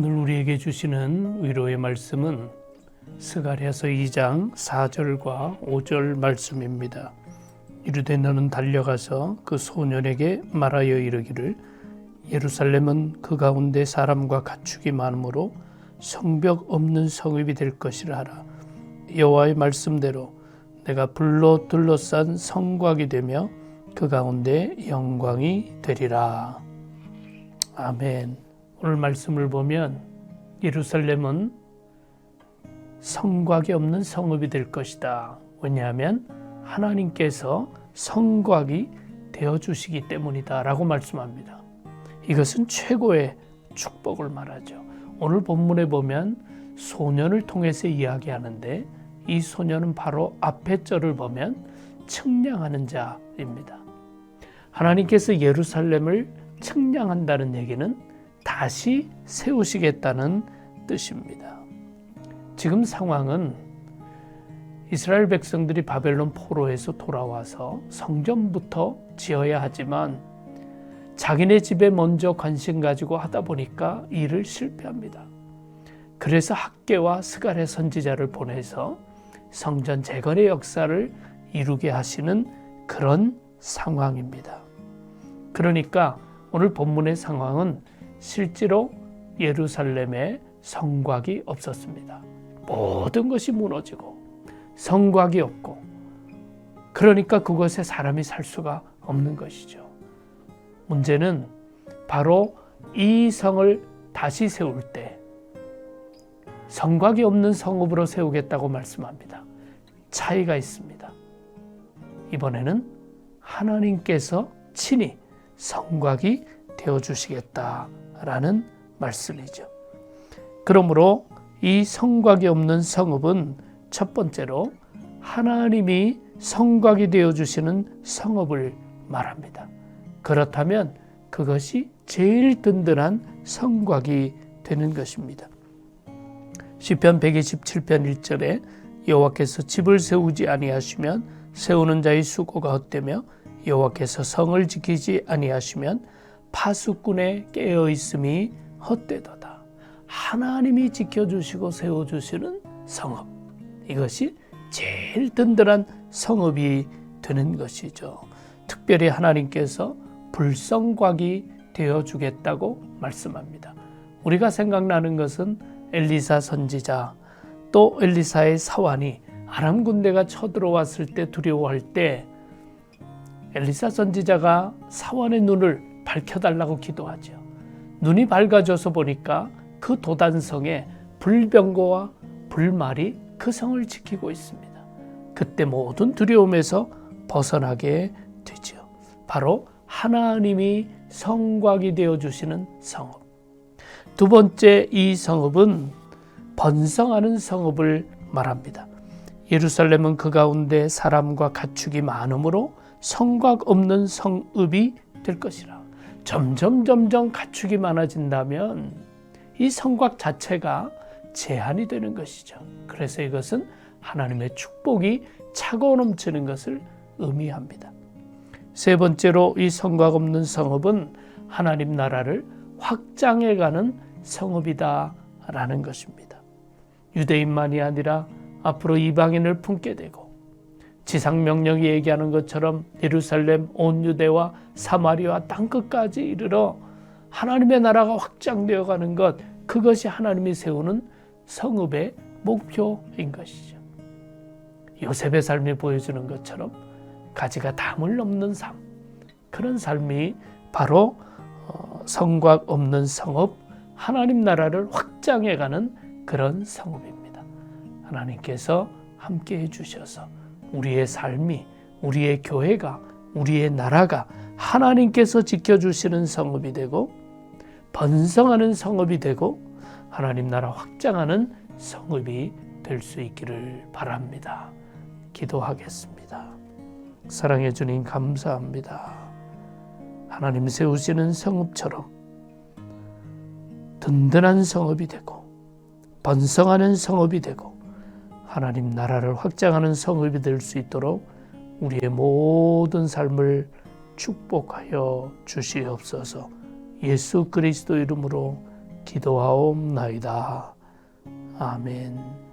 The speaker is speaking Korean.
오늘 우리에게 주시는 위로의 말씀은 스가랴서 2장 4절과 5절 말씀입니다. 이르되 너는 달려가서 그 소년에게 말하여 이르기를 예루살렘은 그 가운데 사람과 가축이 많으므로 성벽 없는 성읍이 될 것이라 하라. 여호와의 말씀대로 내가 불로 둘러싼 성곽이 되며 그 가운데 영광이 되리라. 아멘. 오늘 말씀을 보면 예루살렘은 성곽이 없는 성읍이 될 것이다. 왜냐하면 하나님께서 성곽이 되어주시기 때문이다 라고 말씀합니다. 이것은 최고의 축복을 말하죠. 오늘 본문에 보면 소년을 통해서 이야기하는데 이 소년은 바로 앞에 절을 보면 측량하는 자입니다. 하나님께서 예루살렘을 측량한다는 얘기는 다시 세우시겠다는 뜻입니다. 지금 상황은 이스라엘 백성들이 바벨론 포로에서 돌아와서 성전부터 지어야 하지만 자기네 집에 먼저 관심 가지고 하다 보니까 일을 실패합니다. 그래서 학개와 스가랴 선지자를 보내서 성전 재건의 역사를 이루게 하시는 그런 상황입니다. 그러니까 오늘 본문의 상황은 실제로 예루살렘에 성곽이 없었습니다. 모든 것이 무너지고 성곽이 없고 그러니까 그곳에 사람이 살 수가 없는 것이죠. 문제는 바로 이 성을 다시 세울 때 성곽이 없는 성읍으로 세우겠다고 말씀합니다. 차이가 있습니다. 이번에는 하나님께서 친히 성곽이 되어주시겠다라는 말씀이죠. 그러므로 이 성곽이 없는 성읍은 첫 번째로 하나님이 성곽이 되어주시는 성읍을 말합니다. 그렇다면 그것이 제일 든든한 성곽이 되는 것입니다. 시편 127편 1절에 여호와께서 집을 세우지 아니하시면 세우는 자의 수고가 헛되며 여호와께서 성을 지키지 아니하시면 파수꾼의 깨어있음이 헛되도다. 하나님이 지켜주시고 세워주시는 성읍, 이것이 제일 든든한 성읍이 되는 것이죠. 특별히 하나님께서 불성곽이 되어주겠다고 말씀합니다. 우리가 생각나는 것은 엘리사 선지자, 또 엘리사의 사환이 아람 군대가 쳐들어왔을 때 두려워할 때 엘리사 선지자가 사환의 눈을 밝혀달라고 기도하죠. 눈이 밝아져서 보니까 그 도단성에 불병거와 불말이 그 성을 지키고 있습니다. 그때 모든 두려움에서 벗어나게 되죠. 바로 하나님이 성곽이 되어주시는 성읍. 두 번째, 이 성읍은 번성하는 성읍을 말합니다. 예루살렘은 그 가운데 사람과 가축이 많으므로 성곽 없는 성읍이 될 것이라. 점점 가축이 많아진다면 이 성곽 자체가 제한이 되는 것이죠. 그래서 이것은 하나님의 축복이 차고 넘치는 것을 의미합니다. 세 번째로 이 성곽 없는 성읍은 하나님 나라를 확장해가는 성읍이다라는 것입니다. 유대인만이 아니라 앞으로 이방인을 품게 되고 지상명령이 얘기하는 것처럼 예루살렘 온 유대와 사마리아 땅끝까지 이르러 하나님의 나라가 확장되어 가는 것, 그것이 하나님이 세우는 성읍의 목표인 것이죠. 요셉의 삶이 보여주는 것처럼 가지가 담을 넘는 삶, 그런 삶이 바로 성곽 없는 성읍, 하나님 나라를 확장해가는 그런 성읍입니다. 하나님께서 함께 해주셔서 우리의 삶이, 우리의 교회가, 우리의 나라가 하나님께서 지켜주시는 성읍이 되고 번성하는 성읍이 되고 하나님 나라 확장하는 성읍이 될 수 있기를 바랍니다. 기도하겠습니다. 사랑해 주님 감사합니다. 하나님 세우시는 성읍처럼 든든한 성읍이 되고 번성하는 성읍이 되고 하나님 나라를 확장하는 성읍이 될 수 있도록 우리의 모든 삶을 축복하여 주시옵소서. 예수 그리스도 이름으로 기도하옵나이다. 아멘.